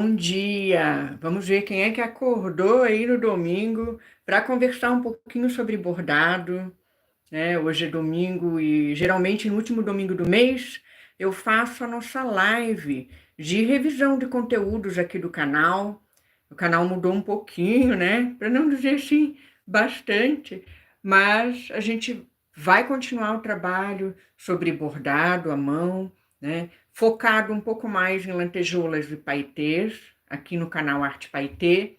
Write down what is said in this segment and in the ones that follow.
Bom dia! Vamos ver quem é que acordou aí no domingo para conversar um pouquinho sobre bordado, né? Hoje é domingo e geralmente no último domingo do mês eu faço a nossa live de revisão de conteúdos aqui do canal. O canal mudou um pouquinho, né? Para não dizer assim, bastante, mas a gente vai continuar o trabalho sobre bordado à mão, né? Focado um pouco mais em lantejoulas e paetês, aqui no canal Arte Paetê.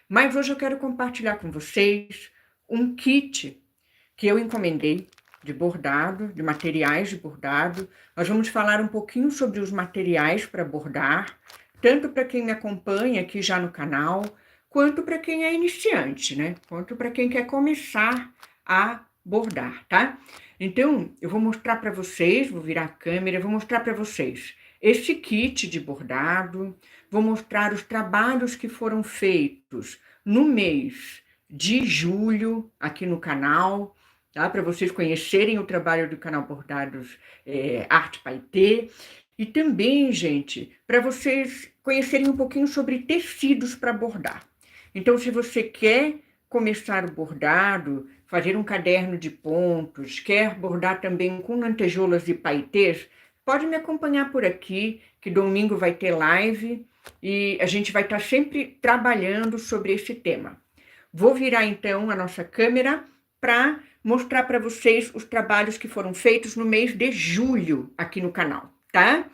Mas hoje eu quero compartilhar com vocês um kit que eu encomendei de bordado, de materiais de bordado. Nós vamos falar um pouquinho sobre os materiais para bordar, tanto para quem me acompanha aqui já no canal, quanto para quem é iniciante, né? Quanto para quem quer começar a bordar, tá? Então, eu vou mostrar para vocês, vou virar a câmera, vou mostrar para vocês esse kit de bordado, vou mostrar os trabalhos que foram feitos no mês de julho aqui no canal, tá? Para vocês conhecerem o trabalho do canal Bordados Arte Paetê. E também, gente, para vocês conhecerem um pouquinho sobre tecidos para bordar. Então, se você quer começar o bordado, fazer um caderno de pontos, quer bordar também com lantejoulas e paetês, pode me acompanhar por aqui, que domingo vai ter live e a gente vai estar sempre trabalhando sobre esse tema. Vou virar então a nossa câmera para mostrar para vocês os trabalhos que foram feitos no mês de julho aqui no canal, tá?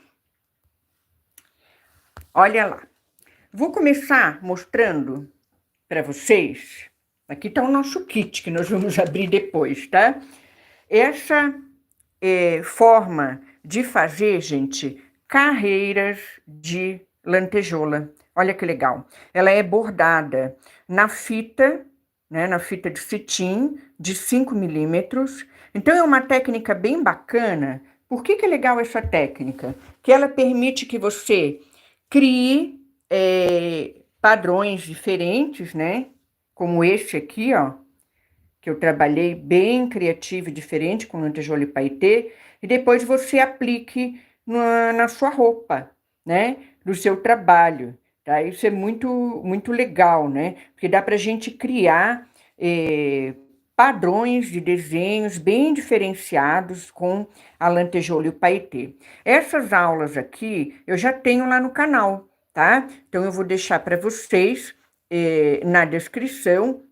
Olha lá. Vou começar mostrando para vocês. Aqui está o nosso kit que nós vamos abrir depois, tá? Essa forma de fazer, gente, carreiras de lantejoula. Olha que legal. Ela é bordada na fita, né, na fita de cetim de 5 milímetros. Então, é uma técnica bem bacana. Por que é legal essa técnica? Que ela permite que você crie padrões diferentes, né? Como esse aqui, ó, que eu trabalhei bem criativo e diferente com lantejoula e paetê, e depois você aplique na sua roupa, né? No seu trabalho, tá? Isso é muito legal, né? Porque dá para a gente criar padrões de desenhos bem diferenciados com a lantejoula e o paetê. Essas aulas aqui eu já tenho lá no canal, tá? Então eu vou deixar para vocês na descrição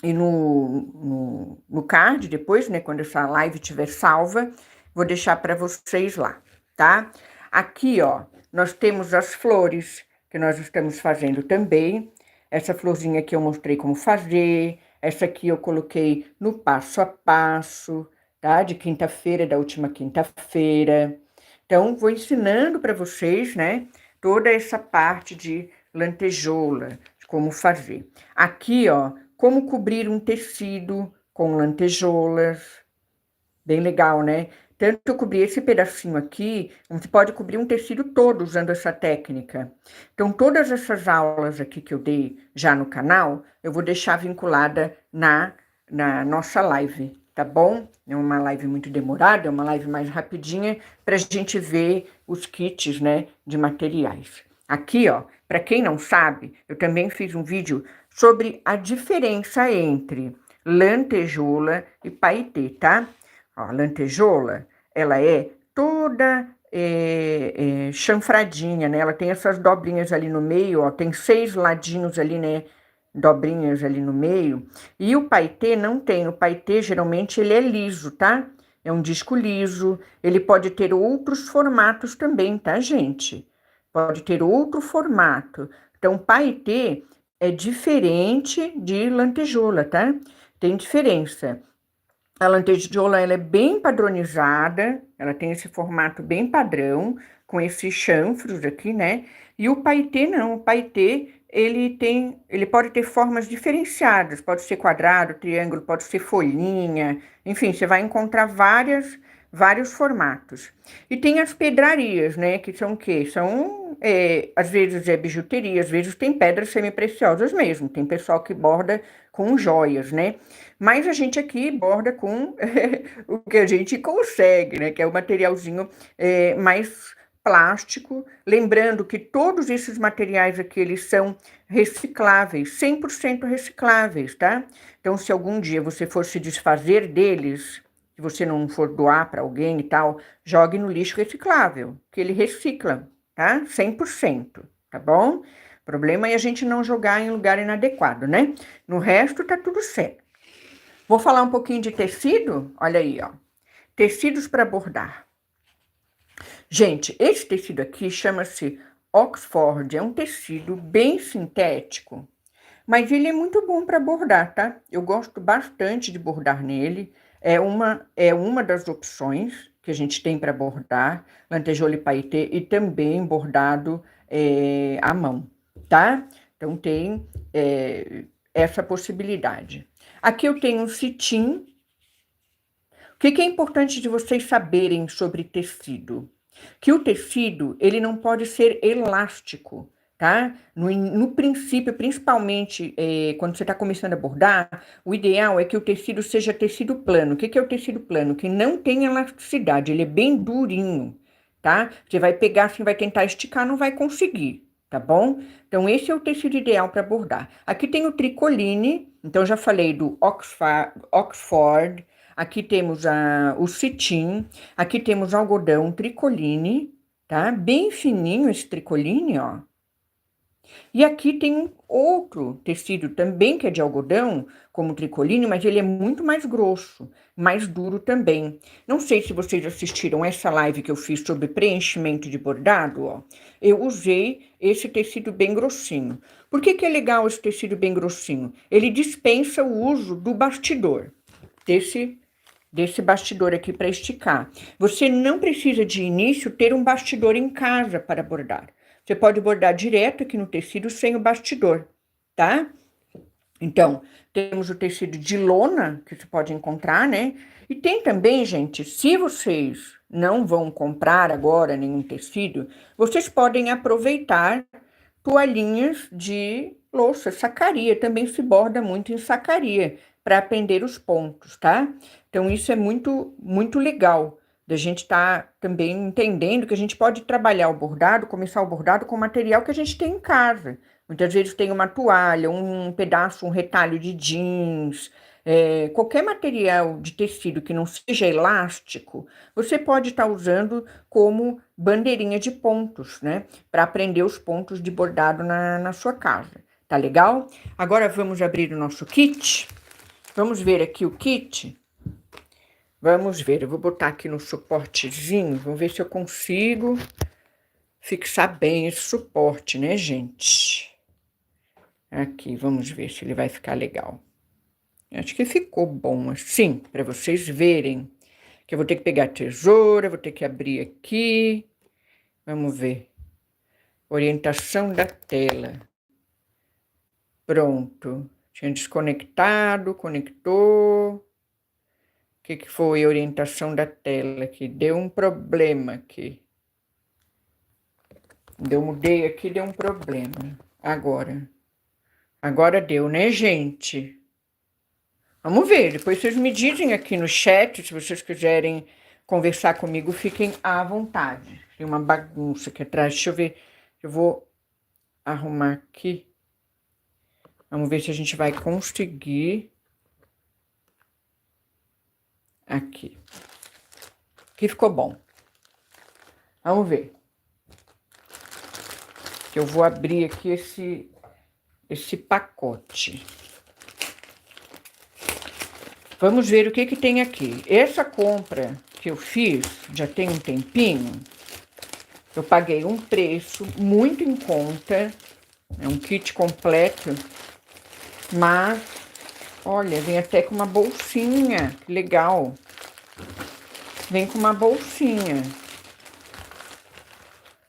e no card depois, né, quando essa live estiver salva, vou deixar para vocês lá, tá? Aqui, ó, nós temos as flores que nós estamos fazendo também. Essa florzinha aqui eu mostrei como fazer. Essa aqui eu coloquei no passo a passo, tá? De quinta-feira, da última quinta-feira. Então, vou ensinando para vocês, né, toda essa parte de lantejoula, de como fazer. Aqui, ó, como cobrir um tecido com lantejoulas. Bem legal, né? Tanto eu cobri esse pedacinho aqui, você pode cobrir um tecido todo usando essa técnica. Então, todas essas aulas aqui que eu dei já no canal, eu vou deixar vinculada na nossa live, tá bom? É uma live muito demorada, é uma live mais rapidinha, para a gente ver os kits, né, de materiais. Aqui, ó, para quem não sabe, eu também fiz um vídeo sobre a diferença entre lantejoula e paetê, tá? Ó, a lantejoula, ela é toda chanfradinha, né? Ela tem essas dobrinhas ali no meio, ó, tem 6 ladinhos ali, né? Dobrinhas ali no meio. E o paetê não tem. O paetê, geralmente, ele é liso, tá? É um disco liso. Ele pode ter outros formatos também, tá, gente? Pode ter outro formato. Então, paetê é diferente de lantejoula, tá? Tem diferença. A lantejoula, ela é bem padronizada, ela tem esse formato bem padrão, com esses chanfros aqui, né? E o paetê não, o paetê, ele pode ter formas diferenciadas, pode ser quadrado, triângulo, pode ser folhinha, enfim, você vai encontrar vários formatos. E tem as pedrarias, né, que são o quê? São, às vezes é bijuteria, às vezes tem pedras semi-preciosas mesmo, tem pessoal que borda com joias, né? Mas a gente aqui borda com o que a gente consegue, né? Que é o materialzinho mais plástico, lembrando que todos esses materiais aqui, eles são recicláveis, 100% recicláveis, tá? Então, se algum dia você for se desfazer deles, se você não for doar para alguém e tal, jogue no lixo reciclável, que ele recicla, tá? 100%, tá bom? O problema é a gente não jogar em lugar inadequado, né? No resto, tá tudo certo. Vou falar um pouquinho de tecido, olha aí, ó. Tecidos para bordar. Gente, esse tecido aqui chama-se Oxford, é um tecido bem sintético, mas ele é muito bom para bordar, tá? Eu gosto bastante de bordar nele, é uma das opções que a gente tem para bordar, lantejoula e paetê, e também bordado à mão, tá? Então tem essa possibilidade. Aqui eu tenho um cetim. O que é importante de vocês saberem sobre tecido? Que o tecido, ele não pode ser elástico, tá? No princípio, principalmente quando você está começando a bordar, o ideal é que o tecido seja tecido plano. O que é o tecido plano? Que não tem elasticidade, ele é bem durinho, tá? Você vai pegar assim, vai tentar esticar, não vai conseguir, tá bom? Então, esse é o tecido ideal para bordar. Aqui tem o tricoline, então já falei do Oxford. Aqui temos o cetim, aqui temos algodão tricoline, tá? Bem fininho esse tricoline, ó. E aqui tem um outro tecido também que é de algodão, como o tricoline, mas ele é muito mais grosso, mais duro também. Não sei se vocês assistiram essa live que eu fiz sobre preenchimento de bordado, ó. Eu usei esse tecido bem grossinho. Por que é legal esse tecido bem grossinho? Ele dispensa o uso do bastidor, desse bastidor aqui para esticar. Você não precisa de início ter um bastidor em casa para bordar. Você pode bordar direto aqui no tecido sem o bastidor, tá? Então, temos o tecido de lona, que você pode encontrar, né? E tem também, gente, se vocês não vão comprar agora nenhum tecido, vocês podem aproveitar toalhinhas de louça, sacaria, também se borda muito em sacaria, para aprender os pontos, tá? Então, isso é muito, muito legal, da gente estar também entendendo que a gente pode trabalhar o bordado, começar o bordado com material que a gente tem em casa. Muitas vezes tem uma toalha, um pedaço, um retalho de jeans, qualquer material de tecido que não seja elástico, você pode estar usando como bandeirinha de pontos, né? Para aprender os pontos de bordado na sua casa. Tá legal? Agora vamos abrir o nosso kit. Vamos ver aqui o kit. Vamos ver, eu vou botar aqui no suportezinho, vamos ver se eu consigo fixar bem esse suporte, né, gente? Aqui, vamos ver se ele vai ficar legal. Acho que ficou bom assim, para vocês verem. Que eu vou ter que pegar a tesoura, vou ter que abrir aqui. Vamos ver. Orientação da tela. Pronto. Tinha desconectado, conectou. O que foi a orientação da tela aqui? Deu um problema aqui. Eu mudei aqui, deu um problema. Agora deu, né, gente? Vamos ver, depois vocês me dizem aqui no chat, se vocês quiserem conversar comigo, fiquem à vontade. Tem uma bagunça aqui atrás, deixa eu ver, eu vou arrumar aqui. Vamos ver se a gente vai conseguir. Aqui. Aqui ficou bom. Vamos ver. Eu vou abrir aqui esse pacote. Vamos ver o que tem aqui. Essa compra que eu fiz, já tem um tempinho, eu paguei um preço muito em conta, é um kit completo, mas, olha, vem até com uma bolsinha, que legal. Vem com uma bolsinha.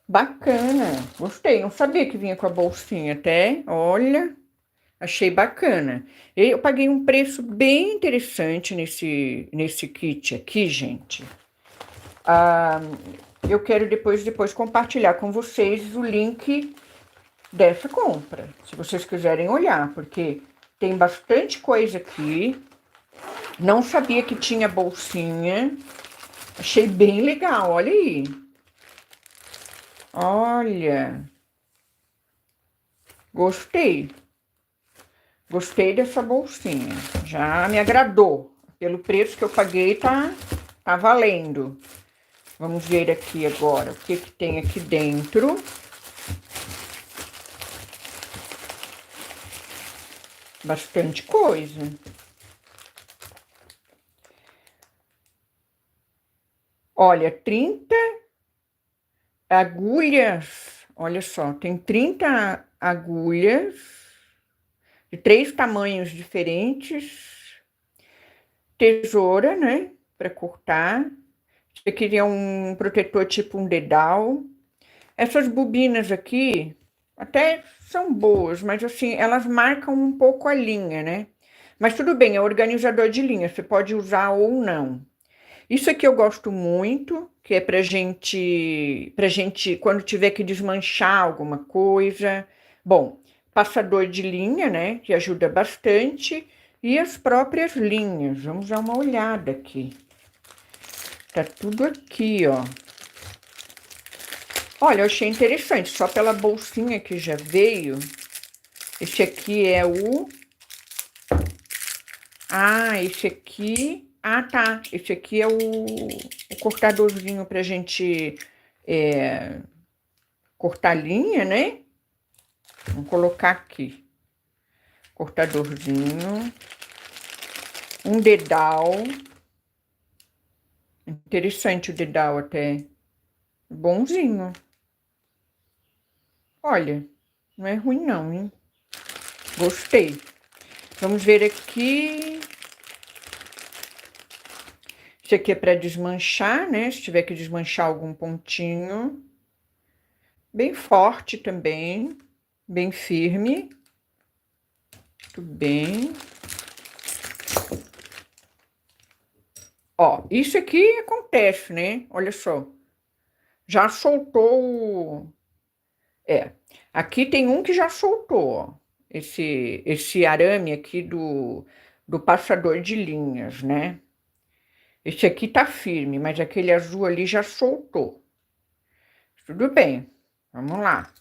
Bacana, gostei, não sabia que vinha com a bolsinha até, olha... Achei bacana. Eu paguei um preço bem interessante nesse kit aqui, gente. Eu quero depois compartilhar com vocês o link dessa compra, se vocês quiserem olhar, porque tem bastante coisa aqui. Não sabia que tinha bolsinha. Achei bem legal, olha aí. Olha, gostei. Gostei dessa bolsinha. Já me agradou. Pelo preço que eu paguei, tá valendo. Vamos ver aqui agora o que que tem aqui dentro. Bastante coisa. Olha, 30 agulhas. Olha só, tem 30 agulhas de 3 tamanhos diferentes. Tesoura, né? Para cortar. Você queria um protetor tipo um dedal. Essas bobinas aqui até são boas, mas assim, elas marcam um pouco a linha, né? Mas tudo bem, é organizador de linha, você pode usar ou não. Isso aqui eu gosto muito, que é pra gente, quando tiver que desmanchar alguma coisa. Bom, passador de linha, né, que ajuda bastante, e as próprias linhas. Vamos dar uma olhada aqui. Tá tudo aqui, ó. Olha, eu achei interessante, só pela bolsinha que já veio. Esse aqui é o... Ah, esse aqui... Ah, tá. Esse aqui é o cortadorzinho pra gente cortar linha, né? Vamos colocar aqui. Cortadorzinho. Um dedal. Interessante o dedal até. Bonzinho. Olha, não é ruim não, hein? Gostei. Vamos ver aqui. Isso aqui é para desmanchar, né? Se tiver que desmanchar algum pontinho. Bem forte também. Bem firme. Muito bem. Ó, isso aqui acontece, né? Olha só. Já soltou. Aqui tem um que já soltou, ó. Esse arame aqui do passador de linhas, né? Esse aqui tá firme, mas aquele azul ali já soltou. Tudo bem, vamos lá.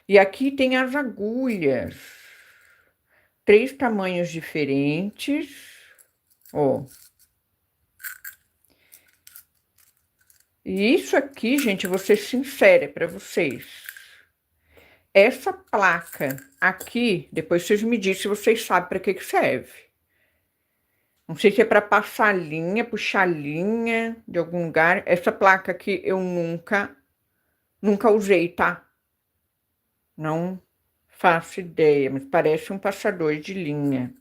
E aqui tem as agulhas. 3 tamanhos diferentes. Ó. E isso aqui, gente, vou ser sincera para vocês. Essa placa aqui, depois vocês me dizem se vocês sabem para que serve. Não sei se é para passar linha, puxar linha de algum lugar. Essa placa aqui eu nunca usei, tá? Não faço ideia, mas parece um passador de linha.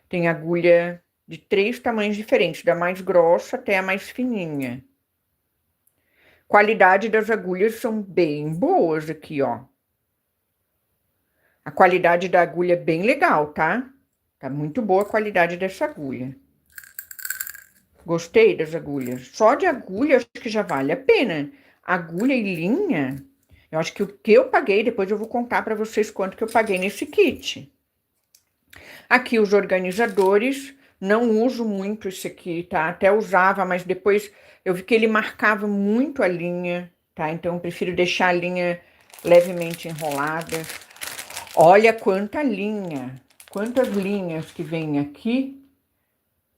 Tem agulha de 3 tamanhos diferentes, da mais grossa até a mais fininha. Qualidade das agulhas são bem boas aqui, ó. A qualidade da agulha é bem legal, tá? Tá muito boa a qualidade dessa agulha. Gostei das agulhas. Só de agulha, acho que já vale a pena. Agulha e linha, eu acho que o que eu paguei, depois eu vou contar para vocês quanto que eu paguei nesse kit. Aqui os organizadores, não uso muito esse aqui, tá? Até usava, mas depois eu vi que ele marcava muito a linha, tá? Então eu prefiro deixar a linha levemente enrolada. Olha quanta linha, quantas linhas que vem aqui,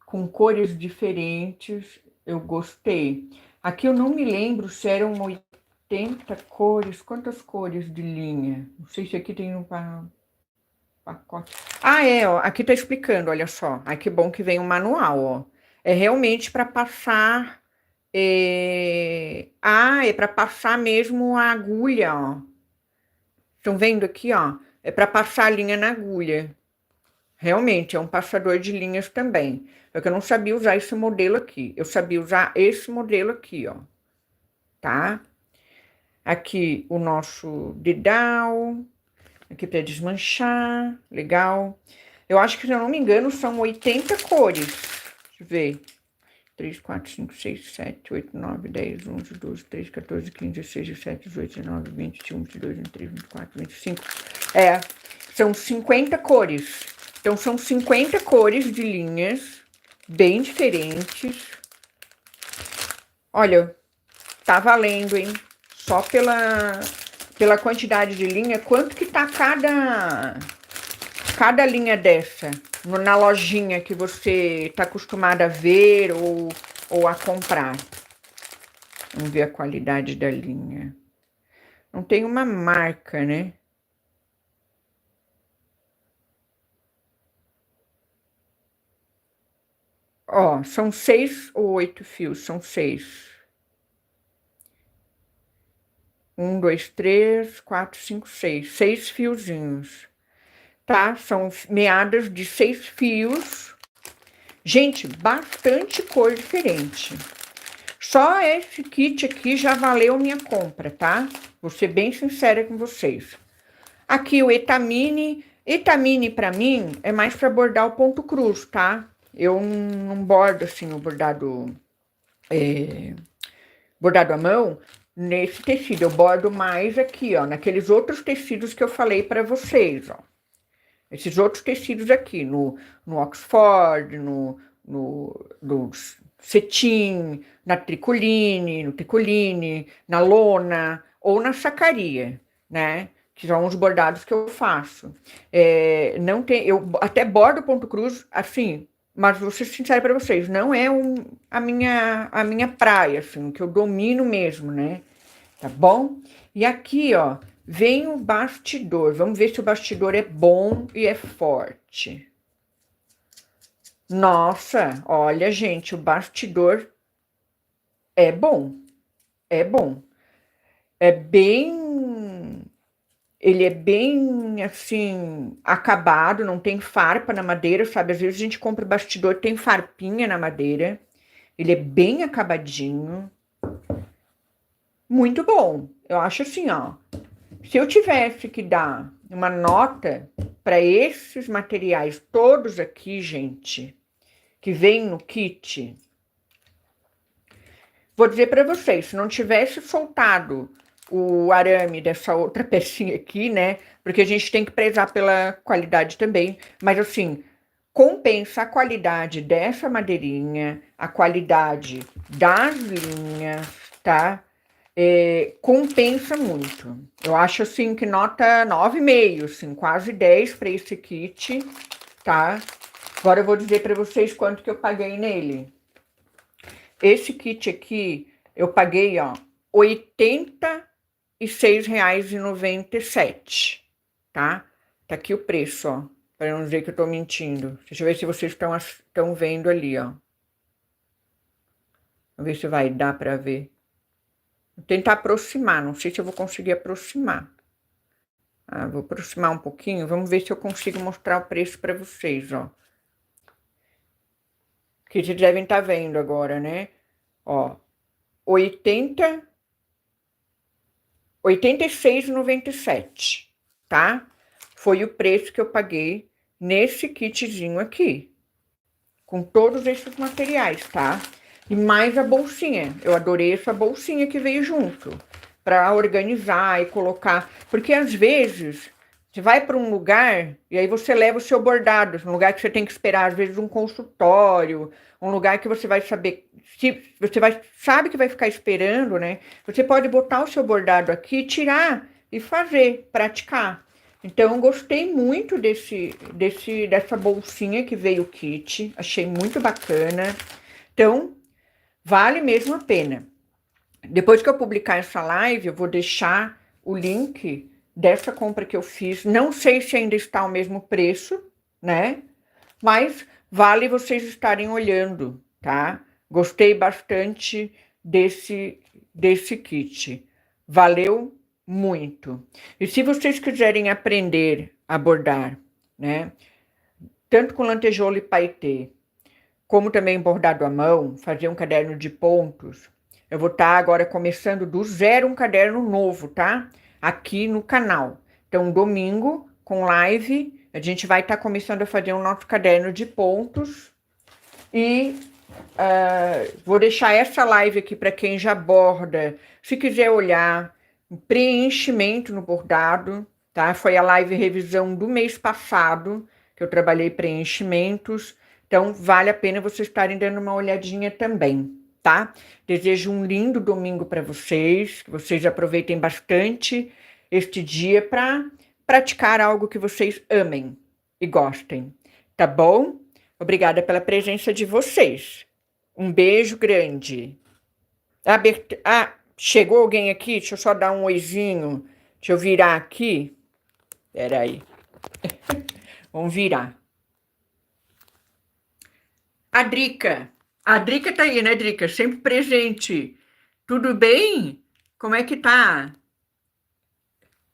com cores diferentes, eu gostei. Aqui eu não me lembro se eram 80 cores, quantas cores de linha? Não sei se aqui tem um pacote. Ah, ó, aqui tá explicando, olha só. Ai, que bom que vem um manual, ó. É realmente para passar... é para passar mesmo a agulha, ó. Estão vendo aqui, ó? É para passar a linha na agulha. Realmente, é um passador de linhas também. Só que eu não sabia usar esse modelo aqui. Eu sabia usar esse modelo aqui, ó. Tá? Aqui o nosso dedal. Aqui para desmanchar. Legal. Eu acho que, se eu não me engano, são 80 cores. Deixa eu ver. 3, 4, 5, 6, 7, 8, 9, 10, 11, 12, 13, 14, 15, 16, 17, 18, 19, 20, 21, 22, 23, 24, 25. São 50 cores. Então, são 50 cores de linhas bem diferentes. Olha, tá valendo, hein? Só pela quantidade de linha, quanto que tá cada linha dessa na lojinha que você tá acostumada a ver ou a comprar? Vamos ver a qualidade da linha. Não tem uma marca, né? Ó, são 6 ou 8 fios? São 6. 1, 2, 3, 4, 5, 6. 6 fiozinhos. Tá? São meadas de 6 fios. Gente, bastante cor diferente. Só esse kit aqui já valeu minha compra, tá? Vou ser bem sincera com vocês. Aqui o Etamine. Etamine pra mim é mais pra bordar o ponto cruz, tá? Eu não bordo assim o bordado bordado à mão nesse tecido. Eu bordo mais aqui, ó, naqueles outros tecidos que eu falei pra vocês, ó. Esses outros tecidos aqui, no Oxford, no cetim, na tricoline, no tricoline, na lona ou na sacaria, né? Que são os bordados que eu faço. Não tem, eu até bordo ponto cruz, assim, mas vou ser sincera para vocês, não é a minha praia, assim, que eu domino mesmo, né? Tá bom? E aqui, ó, vem o bastidor. Vamos ver se o bastidor é bom e é forte. Nossa, olha, gente, o bastidor é bom. É bom. Ele é bem, assim, acabado, não tem farpa na madeira, sabe? Às vezes a gente compra o bastidor, tem farpinha na madeira. Ele é bem acabadinho. Muito bom. Eu acho assim, ó. Se eu tivesse que dar uma nota para esses materiais todos aqui, gente, que vem no kit, vou dizer para vocês, se não tivesse soltado o arame dessa outra pecinha aqui, né? Porque a gente tem que prezar pela qualidade também, mas assim, compensa a qualidade dessa madeirinha, a qualidade das linhas, tá? Compensa muito. Eu acho assim que nota 9,5, assim, quase 10 para esse kit, tá? Agora eu vou dizer para vocês quanto que eu paguei nele. Esse kit aqui, eu paguei, ó, R$ 86,97, tá? Tá aqui o preço, ó, para não dizer que eu tô mentindo. Deixa eu ver se vocês estão vendo ali, ó. Vamos ver se vai dar para ver. Vou tentar aproximar, não sei se eu vou conseguir aproximar. Vou aproximar um pouquinho, vamos ver se eu consigo mostrar o preço para vocês, ó. Que vocês devem estar vendo agora, né? Ó, 86,97, tá? Foi o preço que eu paguei nesse kitzinho aqui, com todos esses materiais, tá? E mais a bolsinha, eu adorei essa bolsinha que veio junto, para organizar e colocar, porque às vezes você vai para um lugar e aí você leva o seu bordado, um lugar que você tem que esperar, às vezes um consultório, um lugar que você vai saber, se você sabe que vai ficar esperando, né? Você pode botar o seu bordado aqui, tirar e fazer, praticar. Então, eu gostei muito dessa bolsinha que veio o kit, achei muito bacana. Então, vale mesmo a pena. Depois que eu publicar essa live, eu vou deixar o link dessa compra que eu fiz. Não sei se ainda está o mesmo preço, né? Mas vale vocês estarem olhando, tá? Gostei bastante desse kit. Valeu muito. E se vocês quiserem aprender a bordar, né? Tanto com lantejoula e paetê, como também bordado à mão, fazer um caderno de pontos. Eu vou estar agora começando do zero um caderno novo, tá? Aqui no canal. Então, domingo, com live, a gente vai estar começando a fazer o nosso caderno de pontos. E vou deixar essa live aqui para quem já borda. Se quiser olhar, preenchimento no bordado, tá? Foi a live revisão do mês passado, que eu trabalhei preenchimentos. Então, vale a pena vocês estarem dando uma olhadinha também, tá? Desejo um lindo domingo para vocês, que vocês aproveitem bastante este dia para praticar algo que vocês amem e gostem, tá bom? Obrigada pela presença de vocês. Um beijo grande. Chegou alguém aqui? Deixa eu só dar um oizinho. Deixa eu virar aqui. Peraí. Vamos virar. A Drica. A Drica tá aí, né, Drica? Sempre presente. Tudo bem? Como é que tá?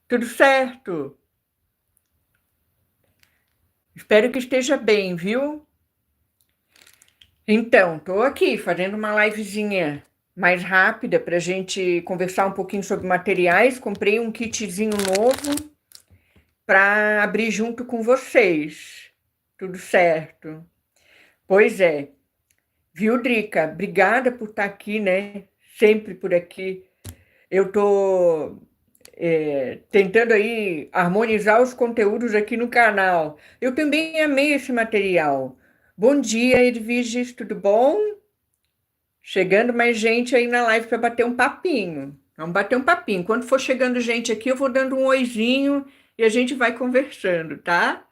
Tudo certo? Espero que esteja bem, viu? Então, tô aqui fazendo uma livezinha mais rápida pra gente conversar um pouquinho sobre materiais. Comprei um kitzinho novo para abrir junto com vocês. Tudo certo? Pois é. Viu, Drica? Obrigada por estar aqui, né? Sempre por aqui. Eu tô tentando aí harmonizar os conteúdos aqui no canal. Eu também amei esse material. Bom dia, Edviges, tudo bom? Chegando mais gente aí na live para bater um papinho. Vamos bater um papinho. Quando for chegando gente aqui, eu vou dando um oizinho e a gente vai conversando, tá?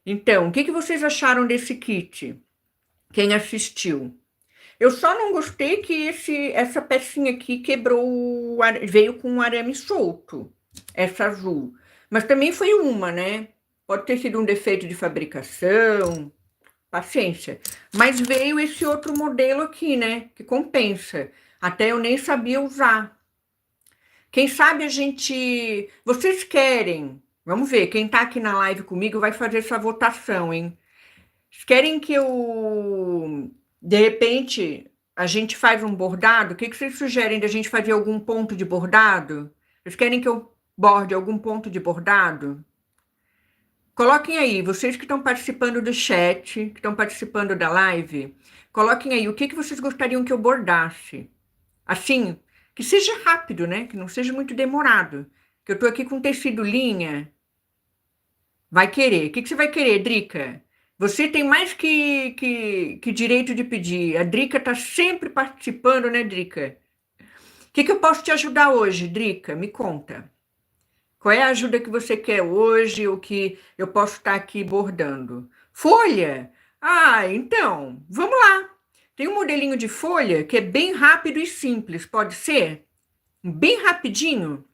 Então, o que vocês acharam desse kit? Quem assistiu? Eu só não gostei que essa pecinha aqui quebrou, veio com um arame solto, essa azul. Mas também foi uma, né? Pode ter sido um defeito de fabricação, paciência. Mas veio esse outro modelo aqui, né? Que compensa. Até eu nem sabia usar. Quem sabe a gente... Vocês querem... Vamos ver, quem tá aqui na live comigo vai fazer essa votação, hein? Vocês querem que eu... De repente, a gente faz um bordado? O que vocês sugerem de a gente fazer algum ponto de bordado? Vocês querem que eu borde algum ponto de bordado? Coloquem aí, vocês que estão participando do chat, que estão participando da live, coloquem aí o que vocês gostariam que eu bordasse. Assim, que seja rápido, né? Que não seja muito demorado. Que eu tô aqui com tecido linha. Vai querer. O que você vai querer, Drica? Você tem mais que direito de pedir. A Drica tá sempre participando, né, Drica? O que eu posso te ajudar hoje, Drica? Me conta. Qual é a ajuda que você quer hoje, o que eu posso estar aqui bordando? Folha? Ah, então, vamos lá. Tem um modelinho de folha que é bem rápido e simples, pode ser? Bem rapidinho.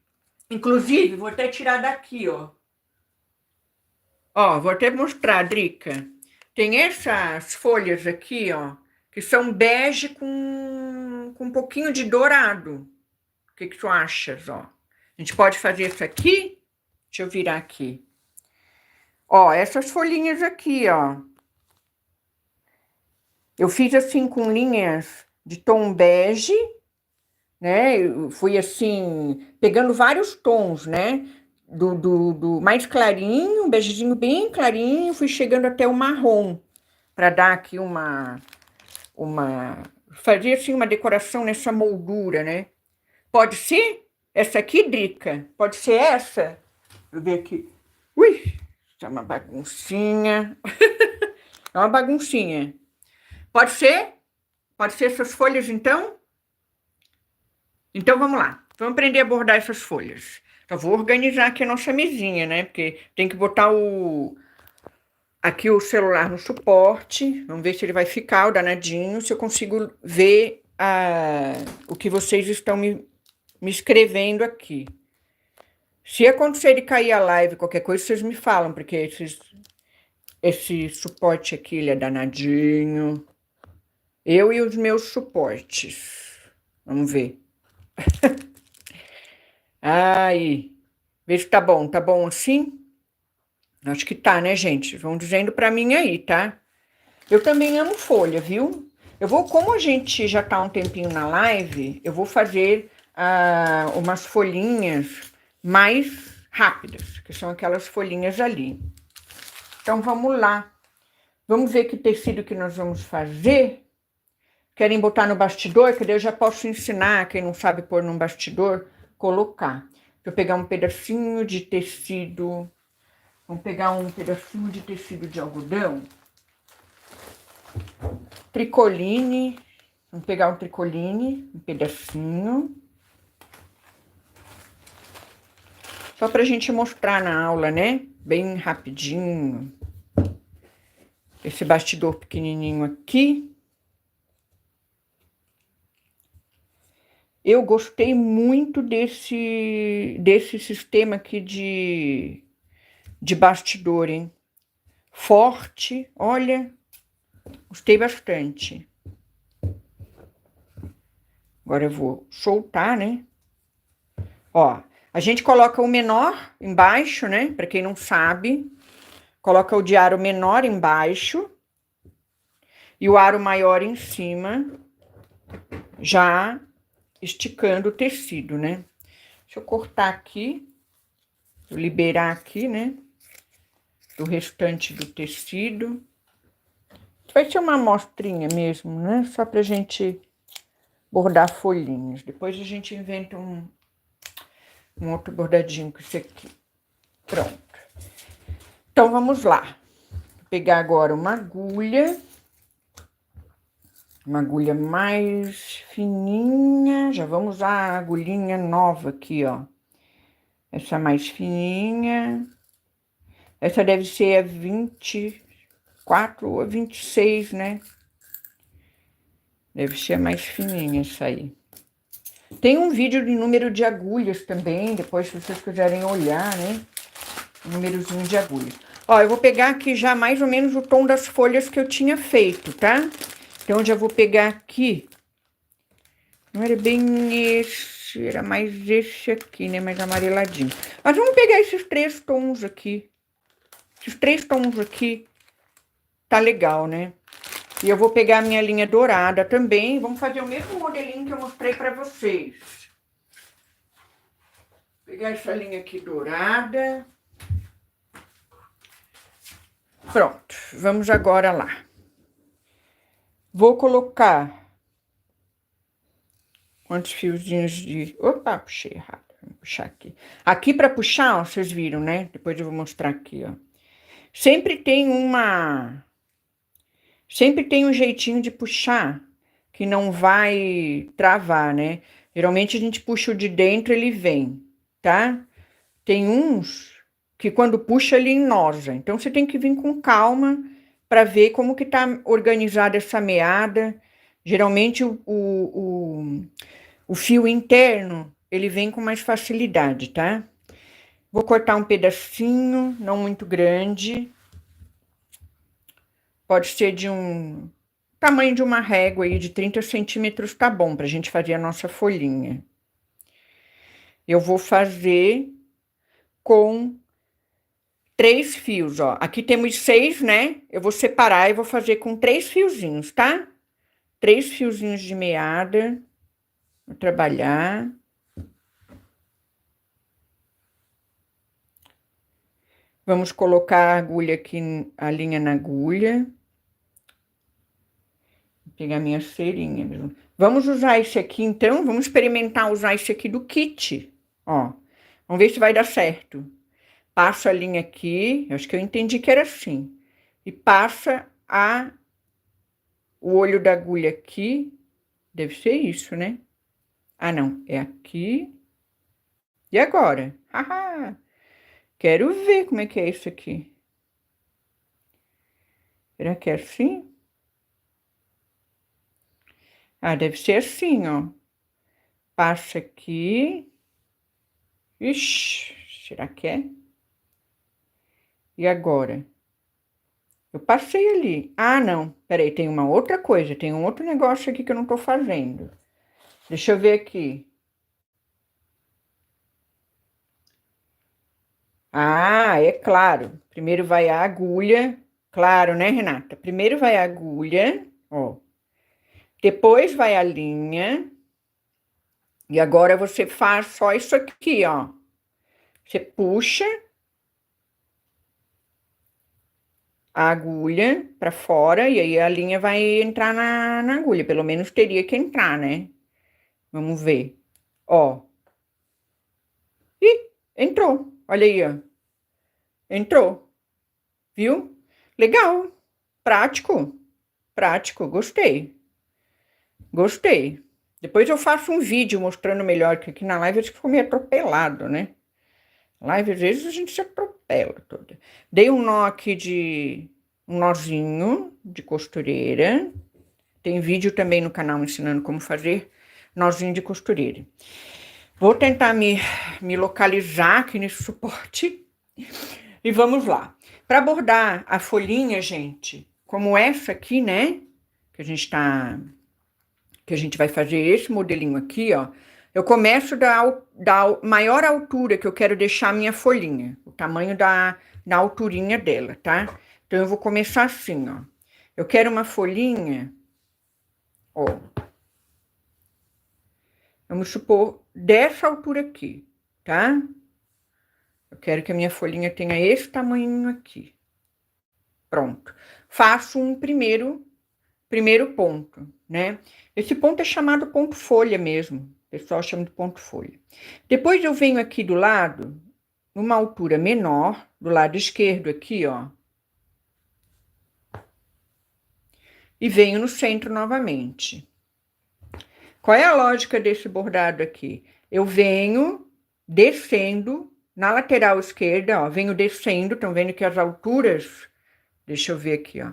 Inclusive, vou até tirar daqui, ó. Ó, vou até mostrar, Drica. Tem essas folhas aqui, ó, que são bege com um pouquinho de dourado. O que tu achas, ó? A gente pode fazer isso aqui. Deixa eu virar aqui. Ó, essas folhinhas aqui, ó. Eu fiz assim com linhas de tom bege, né? Eu fui assim, pegando vários tons, né? Do mais clarinho, um begezinho bem clarinho, fui chegando até o marrom, para dar aqui fazer assim uma decoração nessa moldura, né? Pode ser essa aqui, Drica? Pode ser essa? Deixa eu ver aqui. Ui, isso é uma baguncinha. É uma baguncinha. Pode ser? Pode ser essas folhas, então? Então, vamos lá. Vamos aprender a bordar essas folhas. Eu vou organizar aqui a nossa mesinha, né? Porque tem que botar aqui o celular no suporte. Vamos ver se ele vai ficar, o danadinho. Se eu consigo ver o que vocês estão me escrevendo aqui. Se acontecer de cair a live, qualquer coisa, vocês me falam, porque esse suporte aqui, ele é danadinho. Eu e os meus suportes. Vamos ver. Aí. Vê se tá bom assim? Acho que tá, né, gente? Vão dizendo pra mim aí, tá? Eu também amo folha, viu? Como a gente já tá um tempinho na live, eu vou fazer umas folhinhas mais rápidas, que são aquelas folhinhas ali. Então, vamos lá. Vamos ver que tecido que nós vamos fazer. Querem botar no bastidor? Que daí eu já posso ensinar, quem não sabe pôr num bastidor, colocar. Deixa eu pegar um pedacinho de tecido. Vamos pegar um pedacinho de tecido de algodão. Tricoline. Vamos pegar o tricoline, um pedacinho. Só pra gente mostrar na aula, né? Bem rapidinho. Esse bastidor pequenininho aqui. Eu gostei muito desse sistema aqui de bastidor, hein? Forte, olha, gostei bastante. Agora eu vou soltar, né? Ó, a gente coloca o menor embaixo, né? Para quem não sabe, coloca o de aro menor embaixo e o aro maior em cima, já esticando o tecido, né? Deixa eu cortar aqui, vou liberar aqui, né? Do restante do tecido. Vai ser uma amostrinha mesmo, né? Só pra gente bordar folhinhas. Depois a gente inventa um outro bordadinho com esse aqui. Pronto. Então, vamos lá. Vou pegar agora uma agulha mais fininha. Já vamos usar a agulhinha nova aqui, ó. Essa mais fininha. Essa deve ser a 24 ou 26, né? Deve ser a mais fininha essa aí. Tem um vídeo de número de agulhas também, depois se vocês quiserem olhar, né? Númerozinho de agulhas. Ó, eu vou pegar aqui já mais ou menos o tom das folhas que eu tinha feito, tá? Então, eu já vou pegar aqui. Não era bem esse, era mais esse aqui, né? Mais amareladinho. Mas vamos pegar esses 3 tons aqui. Esses 3 tons aqui, tá legal, né? E eu vou pegar a minha linha dourada também. Vamos fazer o mesmo modelinho que eu mostrei pra vocês. Vou pegar essa linha aqui dourada. Pronto, vamos agora lá. Vou colocar quantos fiozinhos de... Opa, puxei errado. Vou puxar aqui. Aqui para puxar, ó, vocês viram, né? Depois eu vou mostrar aqui, ó. Sempre tem um jeitinho de puxar que não vai travar, né? Geralmente a gente puxa o de dentro, ele vem, tá? Tem uns que quando puxa ele enosa. Então você tem que vir com calma para ver como que tá organizada essa meada. Geralmente o fio interno, ele vem com mais facilidade, tá? Vou cortar um pedacinho, não muito grande. Pode ser de um tamanho de uma régua aí, de 30 centímetros, tá bom, pra gente fazer a nossa folhinha. Eu vou fazer com 3 fios, ó. Aqui temos 6, né? Eu vou separar e vou fazer com 3 fiozinhos, tá? 3 fiozinhos de meada. Vou trabalhar. Vamos colocar a agulha aqui, a linha na agulha. Vou pegar minha cerinha mesmo. Vamos usar esse aqui, então. Vamos experimentar usar esse aqui do kit, ó. Vamos ver se vai dar certo. Passa a linha aqui, eu acho que eu entendi que era assim. E passa o olho da agulha aqui. Deve ser isso, né? Ah, não, é aqui. E agora? Haha! Quero ver como é que é isso aqui. Será que é assim? Ah, deve ser assim, ó. Passa aqui. Ixi, será que é? E agora? Eu passei ali. Ah, não. Peraí, tem uma outra coisa. Tem um outro negócio aqui que eu não tô fazendo. Deixa eu ver aqui. Ah, é claro. Primeiro vai a agulha. Claro, né, Renata? Primeiro vai a agulha, ó. Depois vai a linha. E agora você faz só isso aqui, ó. Você puxa a agulha pra fora e aí a linha vai entrar na agulha. Pelo menos teria que entrar, né? Vamos ver. Ó. Ih, entrou. Olha aí, ó. Entrou. Viu? Legal. Prático. Prático, gostei. Gostei. Depois eu faço um vídeo mostrando melhor, que aqui na live acho que ficou meio atropelado, né? Live, às vezes, a gente se atropela toda. Dei um nó aqui de... um nozinho de costureira. Tem vídeo também no canal ensinando como fazer nozinho de costureira. Vou tentar me localizar aqui nesse suporte. E vamos lá. Para bordar a folhinha, gente, como essa aqui, né? Que a gente vai fazer esse modelinho aqui, ó. Eu começo da maior altura que eu quero deixar a minha folhinha. O tamanho da alturinha dela, tá? Então, eu vou começar assim, ó. Eu quero uma folhinha, ó. Vamos supor, dessa altura aqui, tá? Eu quero que a minha folhinha tenha esse tamanho aqui. Pronto. Faço um primeiro ponto, né? Esse ponto é chamado ponto folha mesmo. O pessoal chama de ponto folha. Depois eu venho aqui do lado, numa altura menor, do lado esquerdo aqui, ó. E venho no centro novamente. Qual é a lógica desse bordado aqui? Eu venho descendo na lateral esquerda, ó. Venho descendo, estão vendo que as alturas... Deixa eu ver aqui, ó.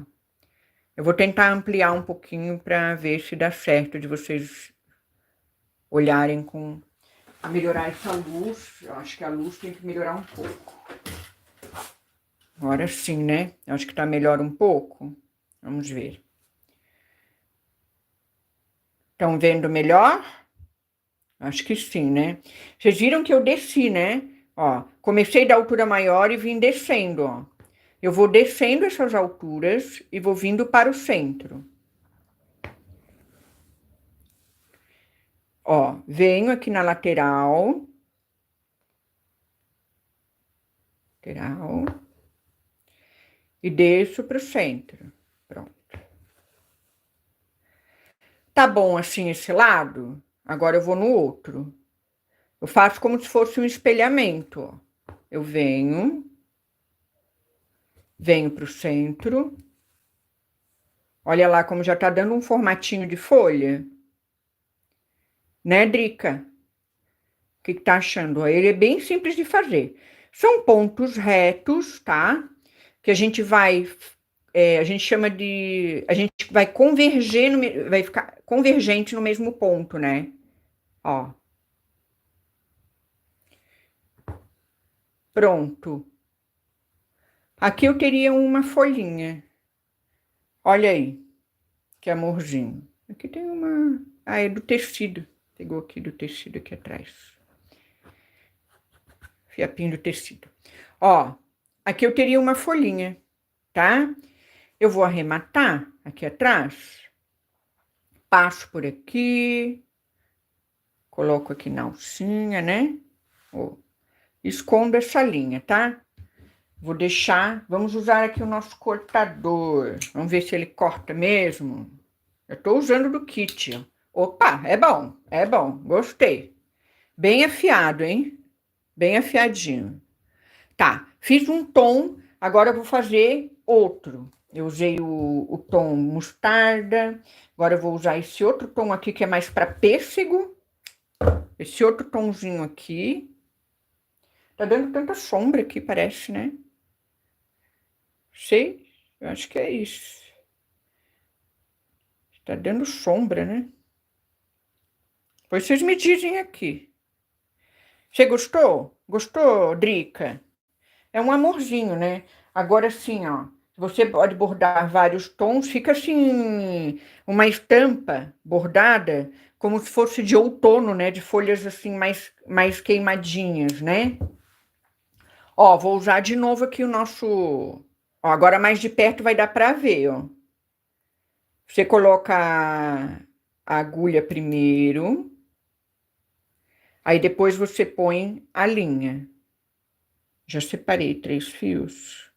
Eu vou tentar ampliar um pouquinho para ver se dá certo de vocês olharem com... melhorar essa luz. Eu acho que a luz tem que melhorar um pouco. Agora sim, né? Eu acho que tá melhor um pouco. Vamos ver. Estão vendo melhor? Acho que sim, né? Vocês viram que eu desci, né? Ó, comecei da altura maior e vim descendo, ó. Eu vou descendo essas alturas e vou vindo para o centro. Ó, venho aqui na lateral. E desço para o centro. Pronto. Tá bom assim esse lado? Agora eu vou no outro. Eu faço como se fosse um espelhamento, ó. Eu venho para o centro. Olha lá como já tá dando um formatinho de folha. Né, Drica? O que tá achando? Ele é bem simples de fazer. São pontos retos, tá? Que a gente vai... a gente chama de... A gente vai converger, vai ficar convergente no mesmo ponto, né? Ó. Pronto. Aqui eu teria uma folhinha. Olha aí. Que amorzinho. Aqui tem uma... Ah, é do tecido. Pegou aqui do tecido aqui atrás. Fiapinho do tecido. Ó, aqui eu teria uma folhinha, tá? Eu vou arrematar aqui atrás. Passo por aqui. Coloco aqui na alcinha, né? Ó, escondo essa linha, tá? Vou deixar... Vamos usar aqui o nosso cortador. Vamos ver se ele corta mesmo. Eu tô usando do kit, ó. Opa, é bom, gostei. Bem afiado, hein? Bem afiadinho. Tá, fiz um tom, agora eu vou fazer outro. Eu usei o tom mostarda, agora eu vou usar esse outro tom aqui que é mais para pêssego. Esse outro tomzinho aqui. Tá dando tanta sombra aqui, parece, né? Sei, eu acho que é isso. Tá dando sombra, né? Pois vocês me dizem aqui. Você gostou? Gostou, Drica? É um amorzinho, né? Agora sim, ó. Você pode bordar vários tons, fica assim, uma estampa bordada, como se fosse de outono, né? De folhas assim, mais queimadinhas, né? Ó, vou usar de novo aqui o nosso... Ó, agora mais de perto vai dar pra ver, ó. Você coloca a agulha primeiro, aí depois você põe a linha. Já separei 3 fios,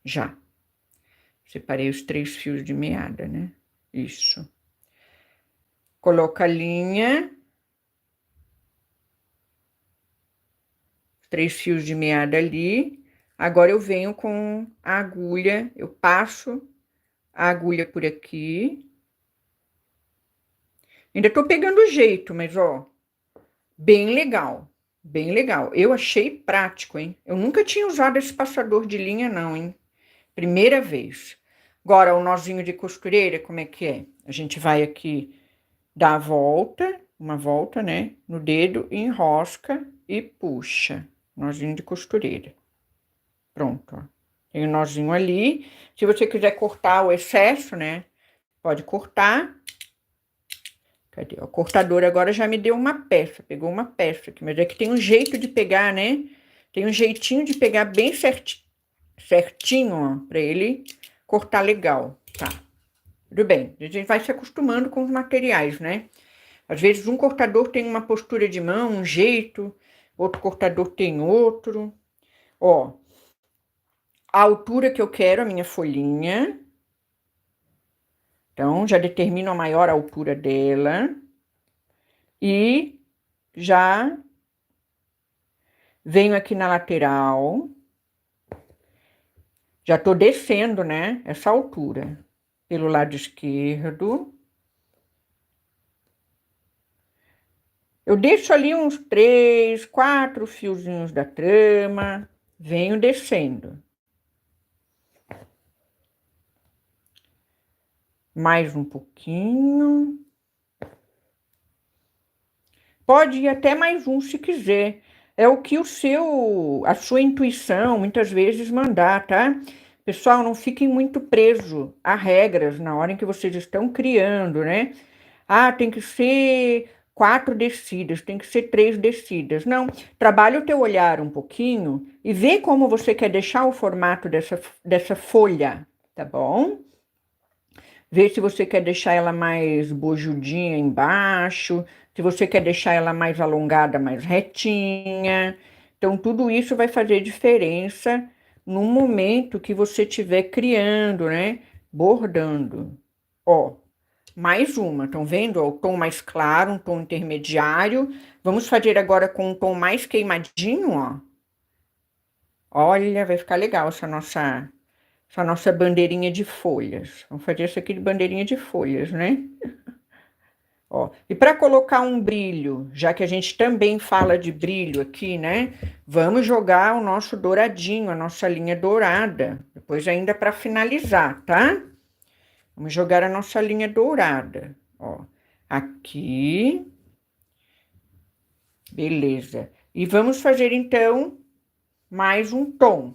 já. Separei os 3 fios de meada, né? Isso. Coloca a linha. 3 fios de meada ali. Agora eu venho com a agulha, eu passo a agulha por aqui. Ainda tô pegando o jeito, mas ó, bem legal. Bem legal. Eu achei prático, hein? Eu nunca tinha usado esse passador de linha, não, hein? Primeira vez. Agora, o nozinho de costureira, como é que é? A gente vai aqui dar a volta, uma volta, né? No dedo, enrosca e puxa. Nozinho de costureira. Pronto, ó. Tem um nozinho ali. Se você quiser cortar o excesso, né? Pode cortar. Cadê? O cortador agora já me deu uma peça, pegou uma peça aqui, mas é que tem um jeito de pegar, né? Tem um jeitinho de pegar bem certinho, ó, pra ele cortar legal, tá? Tudo bem, a gente vai se acostumando com os materiais, né? Às vezes um cortador tem uma postura de mão, um jeito, outro cortador tem outro. Ó, a altura que eu quero, a minha folhinha. Então, já determino a maior altura dela. E já venho aqui na lateral. Já tô descendo, né? Essa altura. Pelo lado esquerdo. Eu deixo ali uns 3, 4 fiozinhos da trama, venho descendo. Mais um pouquinho. Pode ir até mais um se quiser. É o que a sua intuição muitas vezes mandar, tá? Pessoal, não fiquem muito presos a regras na hora em que vocês estão criando, né? Ah, tem que ser 4 descidas, tem que ser 3 descidas. Não, trabalha o teu olhar um pouquinho e vê como você quer deixar o formato dessa folha, tá bom? Vê se você quer deixar ela mais bojudinha embaixo, se você quer deixar ela mais alongada, mais retinha. Então, tudo isso vai fazer diferença no momento que você estiver criando, né? Bordando. Ó, mais uma, estão vendo? Ó, o tom mais claro, um tom intermediário. Vamos fazer agora com um tom mais queimadinho, ó. Olha, vai ficar legal essa nossa bandeirinha de folhas. Vamos fazer isso aqui de bandeirinha de folhas, né? Ó, e para colocar um brilho, já que a gente também fala de brilho aqui, né? Vamos jogar o nosso douradinho, a nossa linha dourada. Depois ainda para finalizar, tá? Vamos jogar a nossa linha dourada, ó. Aqui. Beleza. E vamos fazer, então, mais um tom.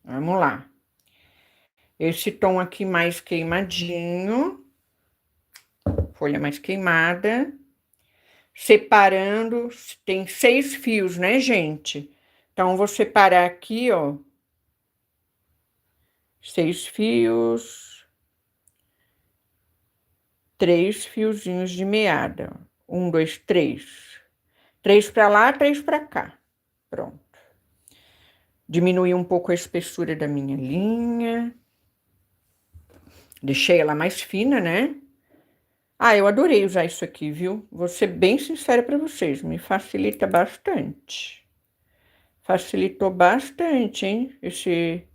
Vamos lá. Esse tom aqui mais queimadinho. Folha mais queimada. Separando, tem 6 fios, né, gente? Então, vou separar aqui, ó. 6 fios. 3 fiozinhos de meada. 1, 2, 3. 3 para lá, 3 para cá. Pronto. Diminui um pouco a espessura da minha linha. Deixei ela mais fina, né? Ah, eu adorei usar isso aqui, viu? Vou ser bem sincera para vocês, me facilita bastante. Facilitou bastante, hein? Esse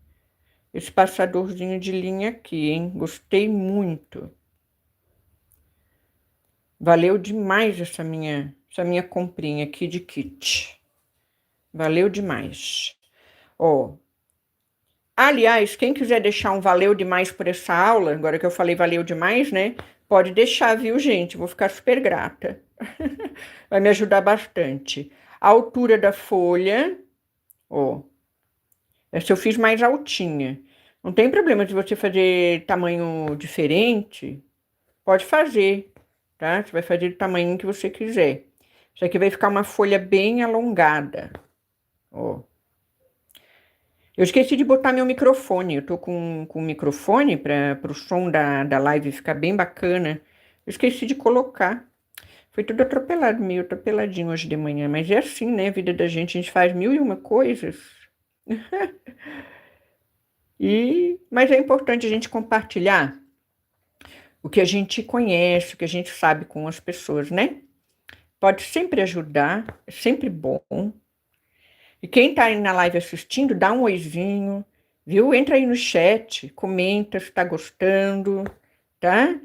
passadorzinho de linha aqui, hein? Gostei muito. Valeu demais essa minha comprinha aqui de kit. Valeu demais. Ó. Aliás, quem quiser deixar um valeu demais por essa aula, agora que eu falei valeu demais, né? Pode deixar, viu, gente? Vou ficar super grata. Vai me ajudar bastante. A altura da folha, ó. Essa eu fiz mais altinha. Não tem problema se você fazer tamanho diferente, pode fazer, tá? Você vai fazer do tamanho que você quiser. Isso aqui vai ficar uma folha bem alongada, ó. Eu esqueci de botar meu microfone. Eu tô com o microfone para o som da live ficar bem bacana. Eu esqueci de colocar. Foi tudo atropelado, meio atropeladinho hoje de manhã. Mas é assim, né? A vida da gente, a gente faz mil e uma coisas. Mas é importante a gente compartilhar o que a gente conhece, o que a gente sabe com as pessoas, né? Pode sempre ajudar, é sempre bom. E quem tá aí na live assistindo, dá um oizinho, viu? Entra aí no chat, comenta se tá gostando, tá?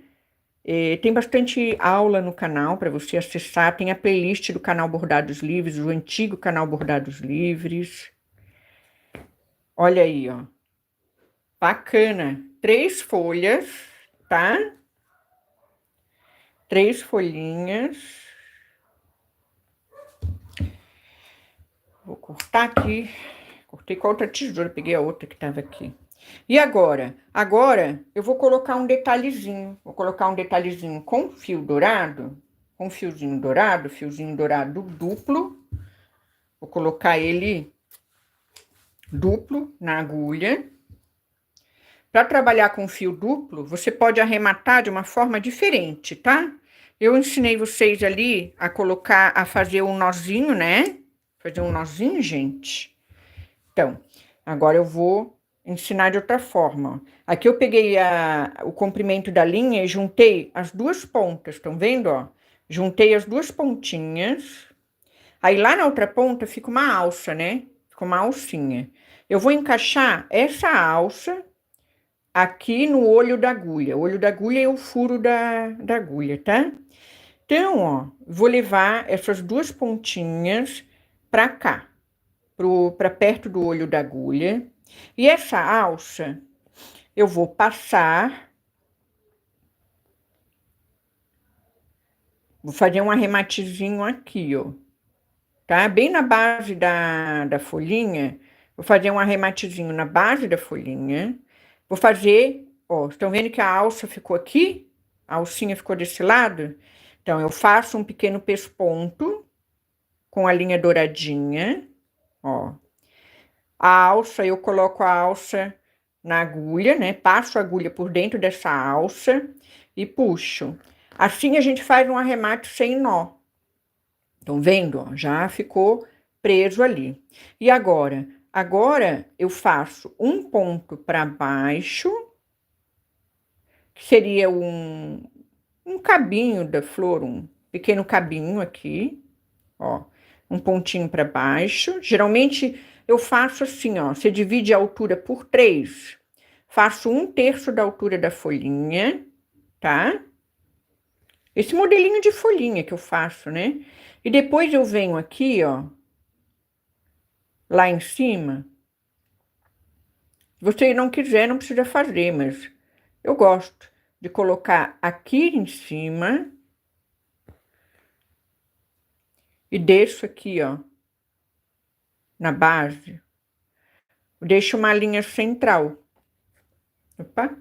Tem bastante aula no canal para você acessar. Tem a playlist do canal Bordados Livres, o antigo canal Bordados Livres. Olha aí, ó. Bacana. 3 folhas, tá? 3 folhinhas. Vou cortar aqui. Cortei com a outra tesoura, peguei a outra que estava aqui. E agora? Agora eu vou colocar um detalhezinho. Vou colocar um detalhezinho com fio dourado, com fiozinho dourado duplo. Vou colocar ele duplo na agulha. Para trabalhar com fio duplo, você pode arrematar de uma forma diferente, tá? Eu ensinei vocês ali a colocar, a fazer um nozinho, né? Fazer um nozinho, gente. Então, agora eu vou ensinar de outra forma. Aqui eu peguei o comprimento da linha e juntei as 2 pontas, estão vendo, ó? Juntei as 2 pontinhas. Aí lá na outra ponta fica uma alça, né? Fica uma alcinha. Eu vou encaixar essa alça aqui no olho da agulha. O olho da agulha é o furo da agulha, tá? Então, ó, vou levar essas 2 pontinhas pra cá, pra perto do olho da agulha. E essa alça, eu vou passar, vou fazer um arrematezinho aqui, ó, tá? Bem na base da folhinha, vou fazer um arrematezinho na base da folhinha. Vou fazer, ó, estão vendo que a alça ficou aqui? A alcinha ficou desse lado? Então, eu faço um pequeno pesponto com a linha douradinha, ó. A alça, eu coloco a alça na agulha, né? Passo a agulha por dentro dessa alça e puxo. Assim a gente faz um arremate sem nó. Estão vendo? Ó, já ficou preso ali. E agora? Agora eu faço um ponto para baixo, que seria um cabinho da flor, um pequeno cabinho aqui, ó, um pontinho para baixo. Geralmente eu faço assim, ó, você divide a altura por 3, faço 1/3 da altura da folhinha, tá? Esse modelinho de folhinha que eu faço, né? E depois eu venho aqui, ó, lá em cima. Se você não quiser, não precisa fazer, mas eu gosto de colocar aqui em cima e deixo aqui, ó, na base. Deixo uma linha central. Opa,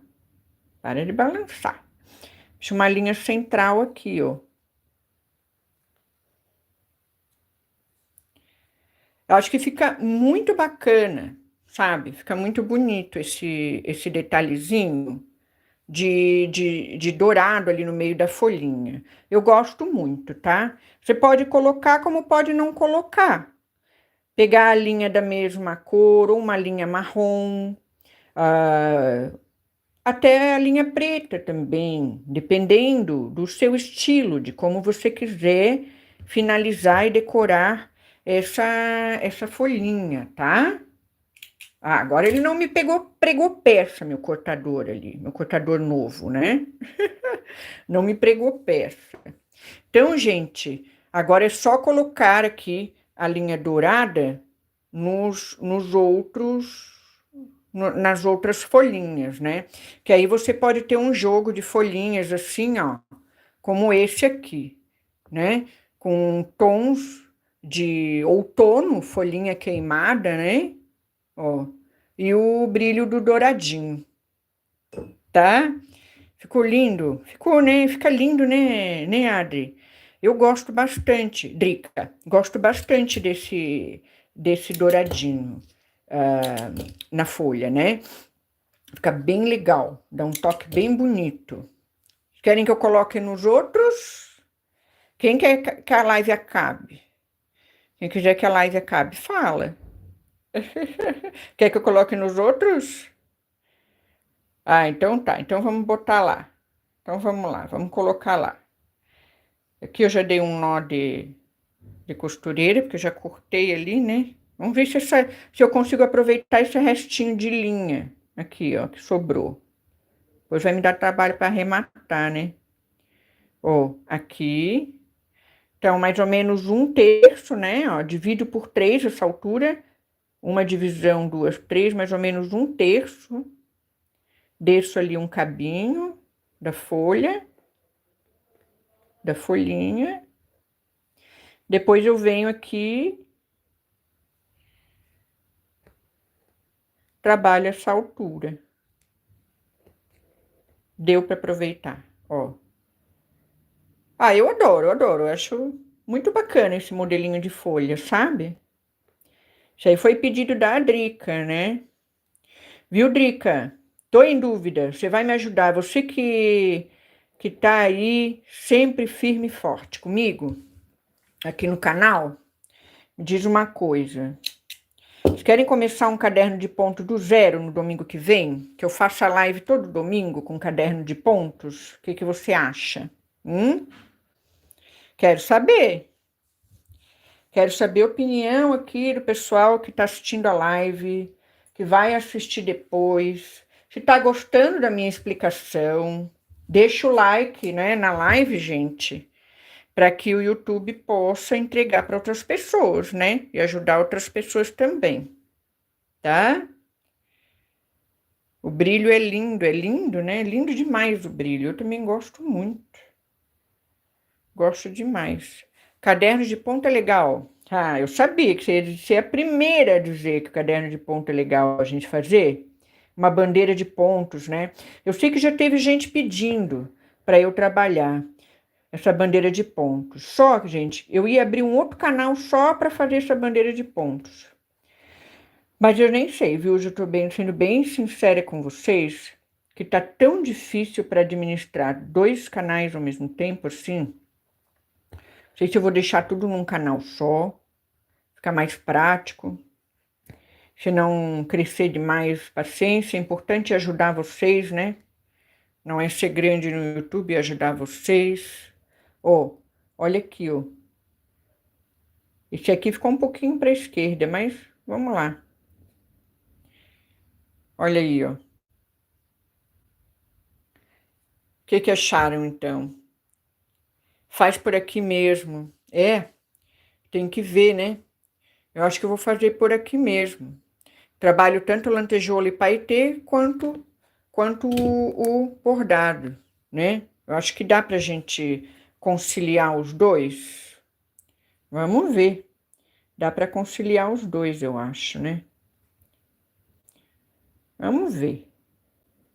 para de balançar. Deixo uma linha central aqui, ó. Eu acho que fica muito bacana, sabe? Fica muito bonito esse detalhezinho de dourado ali no meio da folhinha. Eu gosto muito, tá? Você pode colocar como pode não colocar. Pegar a linha da mesma cor ou uma linha marrom, até a linha preta também, dependendo do seu estilo, de como você quiser finalizar e decorar essa folhinha, tá? Ah, agora ele não me pregou peça, meu cortador ali, meu cortador novo, né? Não me pregou peça. Então, gente, agora é só colocar aqui a linha dourada nas outras folhinhas, né? Que aí você pode ter um jogo de folhinhas assim, ó, como esse aqui, né? Com tons de outono, folhinha queimada, né? Ó, e o brilho do douradinho, tá? Ficou lindo? Ficou, né? Fica lindo, né, Adri? Eu gosto bastante, Drica, gosto bastante desse douradinho na folha, né? Fica bem legal, dá um toque bem bonito. Querem que eu coloque nos outros? Quem quer que a live acabe? Quem quiser que a live acabe, fala. Quer que eu coloque nos outros? Ah, então tá. Então vamos botar lá. Então vamos lá, vamos colocar lá. Aqui eu já dei um nó de costureira, porque eu já cortei ali, né? Vamos ver se eu consigo aproveitar esse restinho de linha aqui, ó, que sobrou. Depois vai me dar trabalho para arrematar, né? Ó, aqui. Então, mais ou menos 1/3, né? Ó, divido por 3 essa altura. Uma divisão, 2, 3, mais ou menos 1/3. Desço ali um cabinho da folha, da folhinha. Depois eu venho aqui, trabalho essa altura. Deu para aproveitar, ó. Ah, eu adoro, eu acho muito bacana esse modelinho de folha, sabe? Isso aí foi pedido da Drica, né? Viu, Drica? Tô em dúvida, você vai me ajudar? Você que tá aí sempre firme e forte comigo, aqui no canal, me diz uma coisa. Vocês querem começar um caderno de ponto do zero no domingo que vem? Que eu faça live todo domingo com caderno de pontos? O que você acha? Quero saber. Quero saber a opinião aqui do pessoal que está assistindo a live, que vai assistir depois. Se está gostando da minha explicação, deixa o like, né, na live, gente, para que o YouTube possa entregar para outras pessoas, né? E ajudar outras pessoas também, tá? O brilho é lindo, né? Lindo demais o brilho. Eu também gosto muito. Gosto demais. Caderno de ponto é legal. Ah, eu sabia que você ia ser a primeira a dizer que o caderno de ponto é legal a gente fazer. Uma bandeira de pontos, né? Eu sei que já teve gente pedindo para eu trabalhar essa bandeira de pontos. Só que, gente, eu ia abrir um outro canal só para fazer essa bandeira de pontos. Mas eu nem sei, viu? Eu estou sendo bem sincera com vocês, que tá tão difícil para administrar 2 canais ao mesmo tempo, assim. Não sei se eu vou deixar tudo num canal só, ficar mais prático. Se não crescer demais, paciência. É importante ajudar vocês, né? Não é ser grande no YouTube, é ajudar vocês. Ó, olha aqui, ó. Esse aqui ficou um pouquinho para a esquerda, mas vamos lá. Olha aí, ó. O que acharam, então? Faz por aqui mesmo. Tem que ver, né? Eu acho que eu vou fazer por aqui mesmo. Trabalho tanto lantejoula e paetê quanto o bordado, né? Eu acho que dá pra gente conciliar os dois. Vamos ver. Dá para conciliar os dois, eu acho, né? Vamos ver.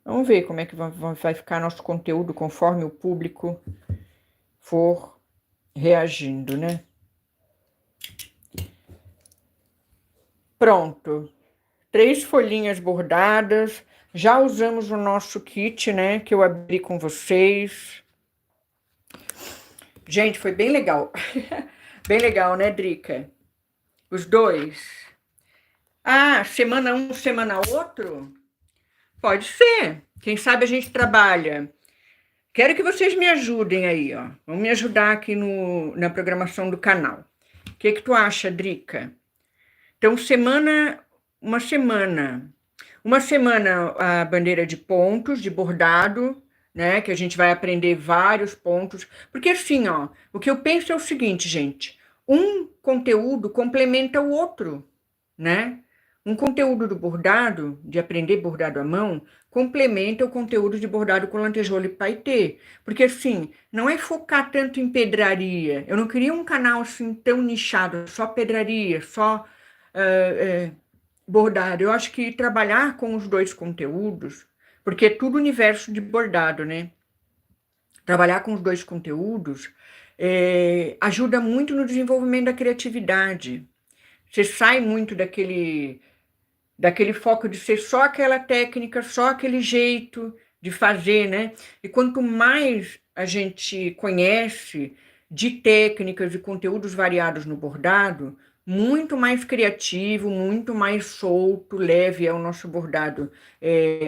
Vamos ver como é que vai ficar nosso conteúdo conforme o público for reagindo, né? Pronto. 3 folhinhas bordadas. Já usamos o nosso kit, né? Que eu abri com vocês. Gente, foi bem legal. Bem legal, né, Drica? Os dois. Ah, semana um, semana outro? Pode ser. Quem sabe a gente trabalha. Quero que vocês me ajudem aí, ó. Vão me ajudar aqui na programação do canal. O que tu acha, Drica? Então, uma semana. Uma semana a bandeira de pontos, de bordado, né? Que a gente vai aprender vários pontos. Porque assim, ó, o que eu penso é o seguinte, gente. Um conteúdo complementa o outro, né? Um conteúdo do bordado, de aprender bordado à mão, complementa o conteúdo de bordado com lantejoula e paetê. Porque, assim, não é focar tanto em pedraria. Eu não queria um canal, assim, tão nichado, só pedraria, só bordado. Eu acho que trabalhar com os dois conteúdos, porque é tudo universo de bordado, né? Trabalhar com os dois conteúdos ajuda muito no desenvolvimento da criatividade. Você sai muito daquele foco de ser só aquela técnica, só aquele jeito de fazer, né? E quanto mais a gente conhece de técnicas e conteúdos variados no bordado, muito mais criativo, muito mais solto, leve é o nosso bordado.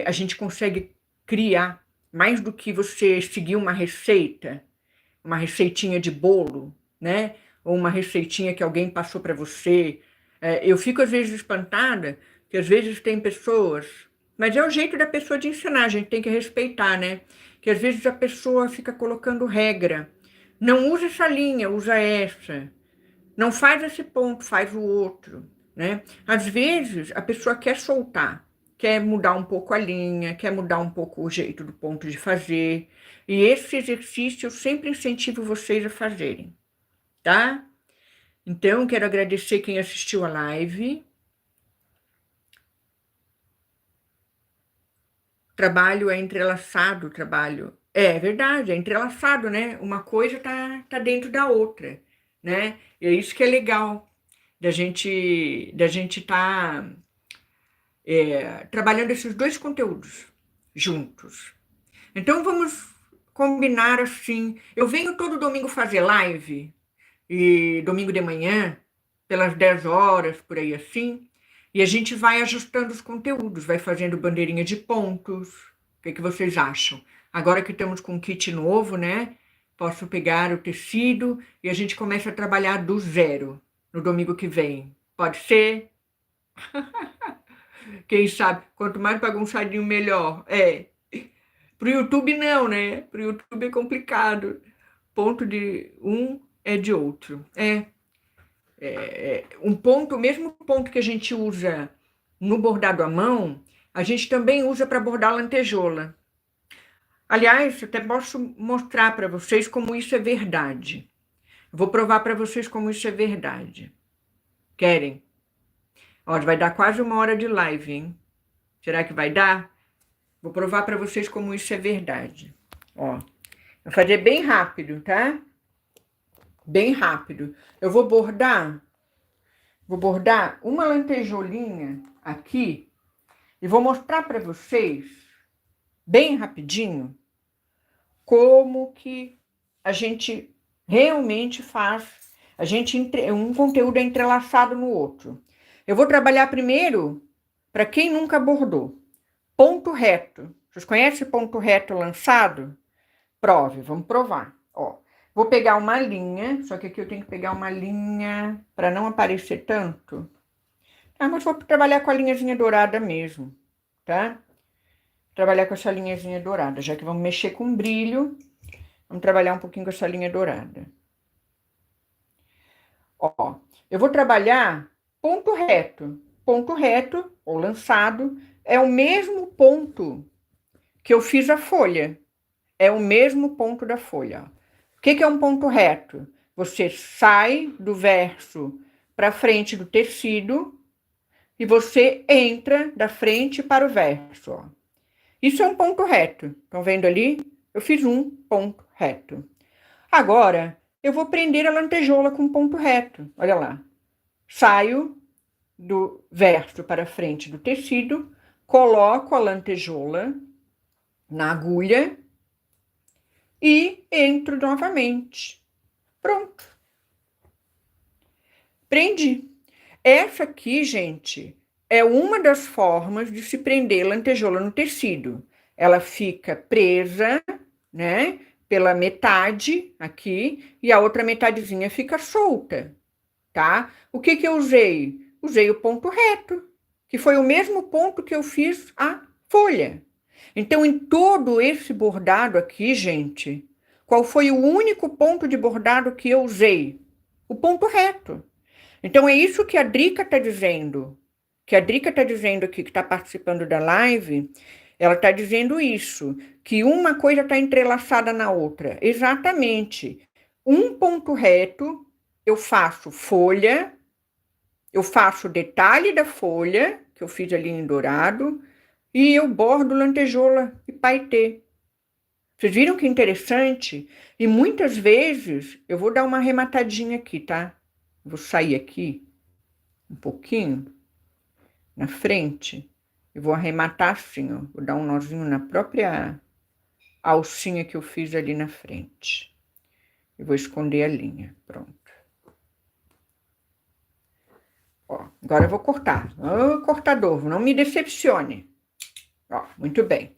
A gente consegue criar mais do que você seguir uma receita, uma receitinha de bolo, né? Ou uma receitinha que alguém passou para você. Eu fico às vezes espantada, que às vezes tem pessoas, mas é o jeito da pessoa de ensinar, a gente tem que respeitar, né? que às vezes a pessoa fica colocando regra. Não usa essa linha, usa essa. Não faz esse ponto, faz o outro, né? Às vezes a pessoa quer soltar, quer mudar um pouco a linha, quer mudar um pouco o jeito do ponto de fazer. E esse exercício eu sempre incentivo vocês a fazerem, tá? Então, quero agradecer quem assistiu a live. Trabalho é entrelaçado, trabalho. É verdade, é entrelaçado, né? Uma coisa tá dentro da outra, né? E é isso que é legal da gente tá trabalhando esses dois conteúdos juntos. Então vamos combinar assim. Eu venho todo domingo fazer live, e domingo de manhã, pelas 10 horas, por aí assim, e a gente vai ajustando os conteúdos, vai fazendo bandeirinha de pontos. O que vocês acham? Agora que estamos com um kit novo, né? Posso pegar o tecido e a gente começa a trabalhar do zero no domingo que vem. Pode ser? Quem sabe? Quanto mais bagunçadinho, melhor. Pro YouTube não, né? Pro YouTube é complicado. Ponto de um é de outro. Um ponto, o mesmo ponto que a gente usa no bordado à mão, a gente também usa para bordar lantejola. Aliás, eu até posso mostrar para vocês como isso é verdade. Vou provar para vocês como isso é verdade. Querem? Ó, vai dar quase 1 hora de live, hein? Será que vai dar? Vou provar para vocês como isso é verdade. Ó, vou fazer bem rápido, tá? Bem rápido. Eu vou bordar uma lantejolinha aqui e vou mostrar para vocês, bem rapidinho, como que a gente realmente faz, um conteúdo é entrelaçado no outro. Eu vou trabalhar primeiro, para quem nunca bordou, ponto reto. Vocês conhecem ponto reto lançado? Prove, vamos provar. Ó, vou pegar uma linha, só que aqui eu tenho que pegar uma linha para não aparecer tanto. Ah, mas vou trabalhar com a linhazinha dourada mesmo, tá? Trabalhar com essa linhazinha dourada, já que vamos mexer com brilho, vamos trabalhar um pouquinho com essa linha dourada. Ó, eu vou trabalhar ponto reto. Ponto reto, ou lançado, é o mesmo ponto que eu fiz a folha. É o mesmo ponto da folha. O que é um ponto reto? Você sai do verso para frente do tecido e você entra da frente para o verso. Ó. Isso é um ponto reto. Estão vendo ali? Eu fiz um ponto reto. Agora, eu vou prender a lantejola com ponto reto. Olha lá. Saio do verso para frente do tecido, coloco a lantejola na agulha e entro novamente. Pronto. Prendi. Essa aqui, gente, é uma das formas de se prender lantejola no tecido. Ela fica presa, né, pela metade aqui e a outra metadezinha fica solta, tá? O que eu usei? Usei o ponto reto, que foi o mesmo ponto que eu fiz a folha. Então, em todo esse bordado aqui, gente, qual foi o único ponto de bordado que eu usei? O ponto reto. Então, é isso que a Drica está dizendo. Que a Drica está dizendo aqui, que está participando da live, ela está dizendo isso, que uma coisa está entrelaçada na outra. Exatamente. Um ponto reto, eu faço folha, eu faço o detalhe da folha, que eu fiz ali em dourado, e eu bordo lantejola e paetê. Vocês viram que interessante? E muitas vezes, eu vou dar uma arrematadinha aqui, tá? Vou sair aqui um pouquinho na frente e vou arrematar assim, ó. Vou dar um nozinho na própria alcinha que eu fiz ali na frente. E vou esconder a linha. Pronto. Ó, agora eu vou cortar. Ô, cortador, não me decepcione. Ó, muito bem.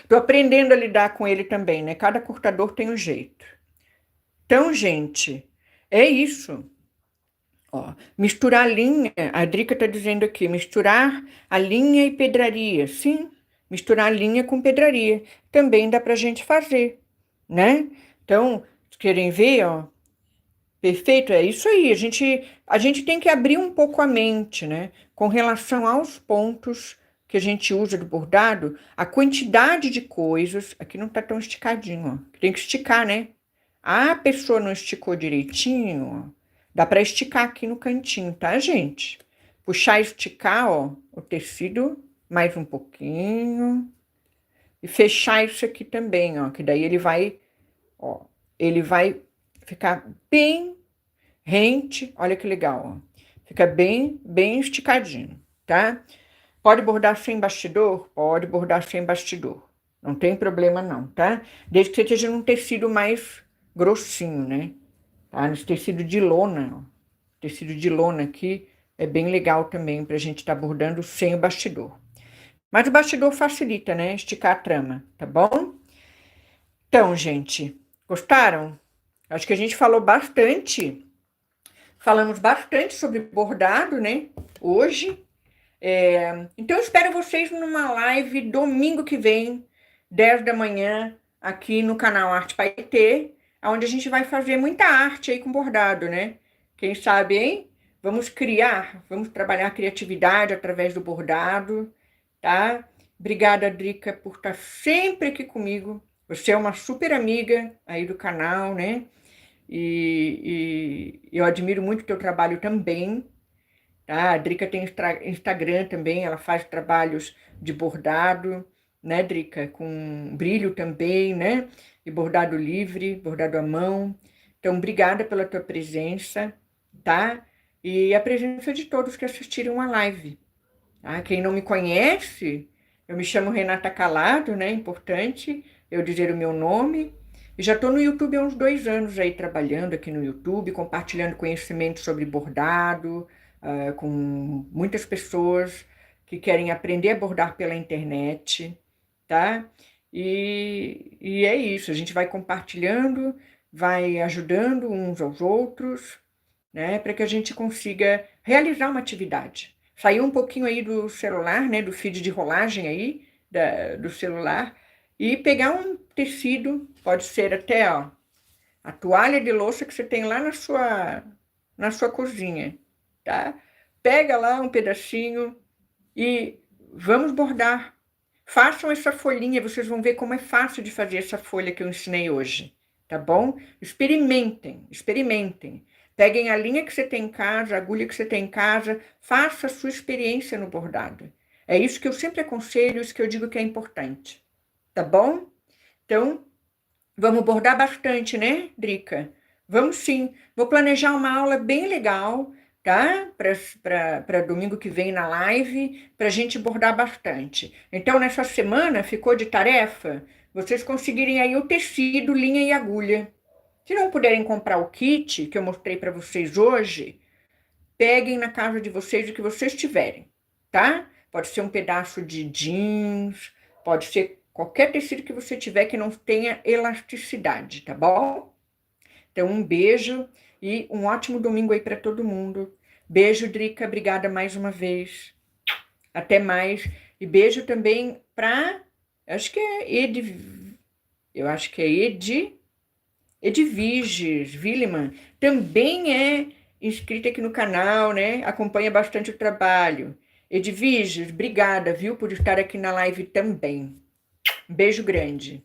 Tô aprendendo a lidar com ele também, né? Cada cortador tem um jeito. Então, gente, é isso. Ó, misturar a linha, a Drica tá dizendo aqui, misturar a linha e pedraria. Sim, misturar linha com pedraria. Também dá pra gente fazer, né? Então, querem ver, ó? Perfeito, é isso aí. A gente tem que abrir um pouco a mente, né? Com relação aos pontos que a gente usa do bordado, a quantidade de coisas. Aqui não tá tão esticadinho, ó. Tem que esticar, né? A pessoa não esticou direitinho, ó. Dá para esticar aqui no cantinho, tá, gente? Puxar e esticar, ó, o tecido mais um pouquinho. E fechar isso aqui também, ó, que daí ó, ele vai ficar bem rente, olha que legal, ó. Fica bem, bem esticadinho, tá? Pode bordar sem bastidor? Pode bordar sem bastidor. Não tem problema não, tá? Desde que você esteja num tecido mais grossinho, né? Tá? Nesse tecido de lona, ó. Tecido de lona aqui é bem legal também pra gente estar bordando sem o bastidor. Mas o bastidor facilita, né? Esticar a trama, tá bom? Então, gente, gostaram? Acho que a gente falamos bastante sobre bordado, né? Hoje. Então, eu espero vocês numa live domingo que vem, 10 da manhã, aqui no canal Arte Paetê, onde a gente vai fazer muita arte aí com bordado, né? Quem sabe, hein? Vamos trabalhar a criatividade através do bordado, tá? Obrigada, Drica, por estar sempre aqui comigo. Você é uma super amiga aí do canal, né? E eu admiro muito o teu trabalho também, tá? A Drica tem Instagram também, ela faz trabalhos de bordado, né, Drica? Com brilho também, né? E bordado livre, bordado à mão. Então, obrigada pela tua presença, tá? E a presença de todos que assistiram a live. Tá? Quem não me conhece, eu me chamo Renata Calado, né? Importante eu dizer o meu nome. E já estou no YouTube há uns 2 anos aí trabalhando aqui no YouTube, compartilhando conhecimento sobre bordado, com muitas pessoas que querem aprender a bordar pela internet, tá? E é isso, a gente vai compartilhando, vai ajudando uns aos outros, né? Para que a gente consiga realizar uma atividade. Sair um pouquinho aí do celular, né? Do feed de rolagem aí, do celular, e pegar um tecido, pode ser até, ó, a toalha de louça que você tem lá na sua cozinha, tá? Pega lá um pedacinho e vamos bordar. Façam essa folhinha, vocês vão ver como é fácil de fazer essa folha que eu ensinei hoje, tá bom? Experimentem, experimentem. Peguem a linha que você tem em casa, a agulha que você tem em casa, faça a sua experiência no bordado. É isso que eu sempre aconselho, isso que eu digo que é importante, tá bom? Então, vamos bordar bastante, né, Drica? Vamos sim. Vou planejar uma aula bem legal, tá? Para domingo que vem na live, para a gente bordar bastante. Então, nessa semana, ficou de tarefa vocês conseguirem aí o tecido, linha e agulha. Se não puderem comprar o kit que eu mostrei para vocês hoje, peguem na casa de vocês o que vocês tiverem, tá? Pode ser um pedaço de jeans, pode ser qualquer tecido que você tiver que não tenha elasticidade, tá bom? Então, um beijo e um ótimo domingo aí para todo mundo. Beijo, Drica, obrigada mais uma vez. Até mais. E beijo também para, acho que é eu acho que é Edviges Willeman, também é inscrita aqui no canal, né? Acompanha bastante o trabalho. Edviges, obrigada, viu, por estar aqui na live também. Um beijo grande.